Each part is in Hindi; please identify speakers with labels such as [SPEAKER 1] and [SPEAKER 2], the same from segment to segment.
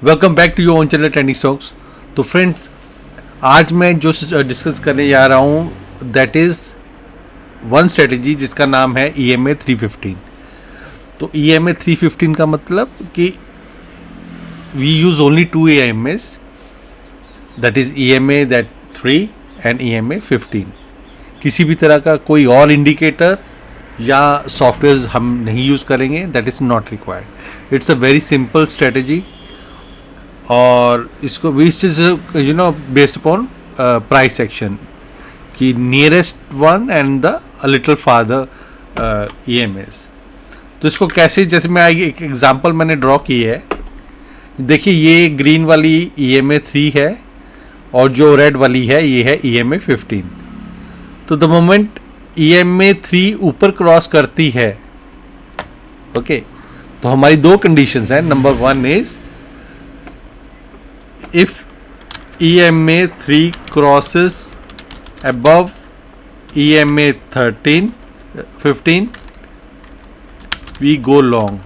[SPEAKER 1] Welcome back to your own channel trending stocks. तो फ्रेंड्स, आज मैं जो डिस्कस करने जा रहा हूँ दैट इज़ वन स्ट्रेटजी जिसका नाम है EMA 315। तो EMA 315 का मतलब कि we use only two EMAs, that is EMA that 3 and EMA 15। किसी भी तरह का कोई और इंडिकेटर या सॉफ्टवेयर हम नहीं यूज़ करेंगे, that is not required. It's a very simple strategy और इसको which is based upon price action की nearest one and the little father EMAs। तो इसको कैसे, जैसे मैं एक एग्जांपल मैंने ड्रॉ की है। देखिए, ये ग्रीन वाली EMA 3 है और जो रेड वाली है ये है EMA 15। तो द मोमेंट EMA 3 ऊपर क्रॉस करती है, ओके, तो हमारी दो कंडीशंस हैं। Number one is if EMA 3 crosses above EMA 15, we go long.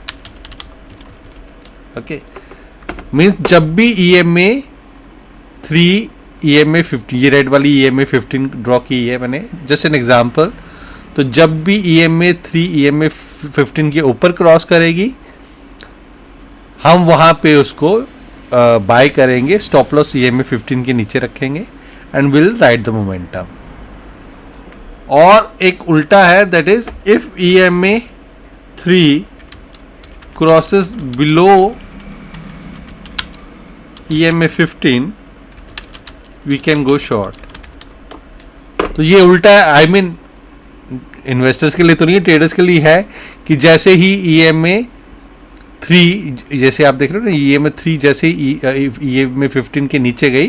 [SPEAKER 1] Okay, means जब भी EMA 3 EMA 15, ये रेड वाली EMA 15 ड्रॉ की है मैंने जस्ट एन एग्जांपल। तो जब भी EMA 3 EMA 15 के ऊपर क्रॉस करेगी, हम वहाँ पे उसको बाय करेंगे, स्टॉप लॉस EMA 15 के नीचे रखेंगे and will ride the momentum. और एक उल्टा है, that is if EMA 3 crosses below EMA 15 we can go short. तो ये उल्टा है, आई मीन इन्वेस्टर्स के लिए तो नहीं, ट्रेडर्स के लिए है कि जैसे ही EMA 3, जैसे आप देख रहे हो ना, EMA 3 जैसे EMA 15 के नीचे गई,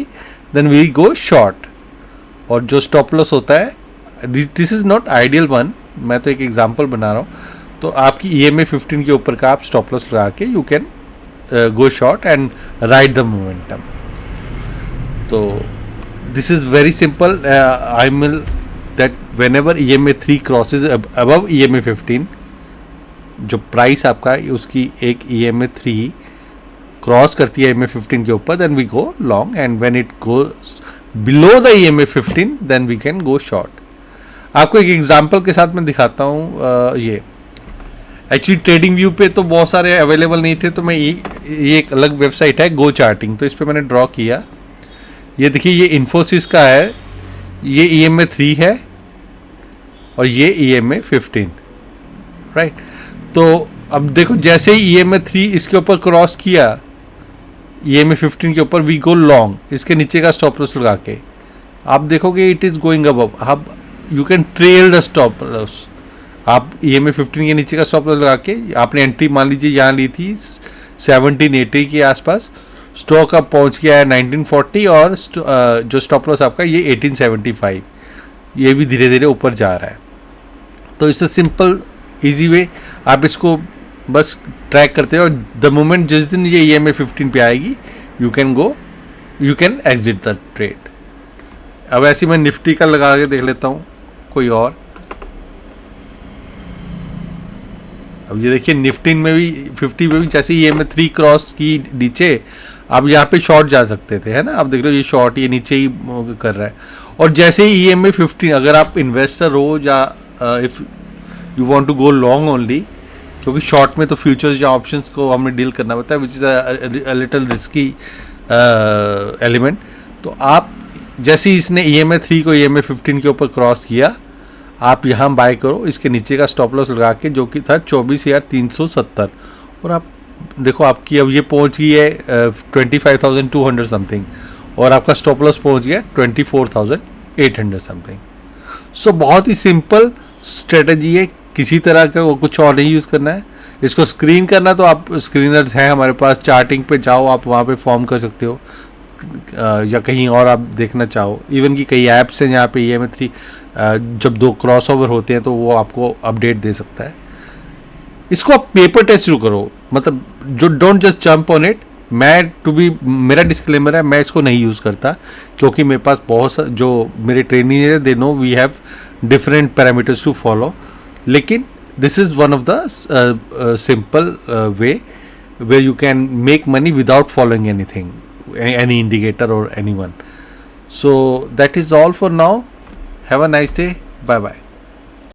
[SPEAKER 1] देन वी गो शॉर्ट। और जो स्टॉप लॉस होता है, this is not ideal one, मैं तो एक एग्जांपल बना रहा हूँ। तो आपकी EMA 15 के ऊपर का आप स्टॉप लॉस लगा के you can go short and ride the momentum. तो this is very simple. I mean that whenever EMA 3 crosses above EMA 15, जो प्राइस आपका उसकी एक EMA 3 क्रॉस करती है EMA 15 के ऊपर, then we go long and when it goes below the EMA 15 then we can go short. आपको एक एग्जांपल के साथ मैं दिखाता हूँ। ये एक्चुअली ट्रेडिंग व्यू पे तो बहुत सारे अवेलेबल नहीं थे, तो मैं ये एक अलग वेबसाइट है गो चार्टिंग, तो इस पर मैंने ड्रॉ किया। ये देखिए, ये इन्फोसिस का है, ये EMA 3 है और ये EMA 15, राइट। तो अब देखो, जैसे ही EMA 3 इसके ऊपर क्रॉस किया, EMA 15 के ऊपर, वी गो लॉन्ग, इसके नीचे का स्टॉप लॉस लगा के। आप देखोगे इट इज गोइंग अबव, अब you can trail the stop loss. आप EMA 15 के नीचे का स्टॉप लॉस लगा के, आपने एंट्री मान लीजिए यहाँ ली थी 1780 के आसपास, स्टॉक अब पहुँच गया है 1940 और जो स्टॉप लॉस आपका ये 1875, ये भी धीरे धीरे ऊपर जा रहा है। तो it's a simple easy way, आप इसको बस ट्रैक करते हो। द मोमेंट जिस दिन ये EMA 15 पे आएगी, you can exit the trade. अब ऐसे मैं निफ्टी का लगा के देख लेता हूँ कोई और। अब ये देखिए, निफ्टी में भी 50 में भी जैसे EMA 3 क्रॉस की नीचे, आप यहाँ पे शॉर्ट जा सकते थे, है ना। आप देख रहे हो ये शॉर्ट, ये नीचे ही कर रहा है। और जैसे ही EMA 15, अगर आप इन्वेस्टर हो या if you want to go long only, क्योंकि शॉर्ट में तो फ्यूचर्स या ऑप्शंस को हमें डील करना पड़ता है, which is a little risky element. तो आप जैसे ही इसने EMA 3 को EMA 15 के ऊपर क्रॉस किया, आप यहाँ बाय करो, इसके नीचे का स्टॉप लॉस लगा के, जो कि था 24,370। और आप देखो, आपकी अब ये पहुँच गई है 25,200 समथिंग, और आपका स्टॉप लॉस पहुँच गया 24,800 समथिंग। सो बहुत ही सिंपल स्ट्रेटजी है, किसी तरह का कुछ और नहीं यूज़ करना है। इसको स्क्रीन करना तो आप स्क्रीनर्स हैं हमारे पास, चार्टिंग पे जाओ, आप वहाँ पे फॉर्म कर सकते हो, या कहीं और आप देखना चाहो। इवन कि कई ऐप्स हैं जहाँ पे EMA 3 जब दो क्रॉस ओवर होते हैं तो वो आपको अपडेट दे सकता है। इसको आप पेपर टेस्ट शुरू करो, मतलब जो don't just jump on it. मेरा डिस्क्लेमर है, मैं इसको नहीं यूज़ करता, क्योंकि मेरे पास बहुत जो मेरे ट्रेनिंग है, they know we have different parameters to follow. लेकिन this is one of the simple way where you can make money without following anything, any indicator or anyone. So that is all for now. Have a nice day. Bye bye.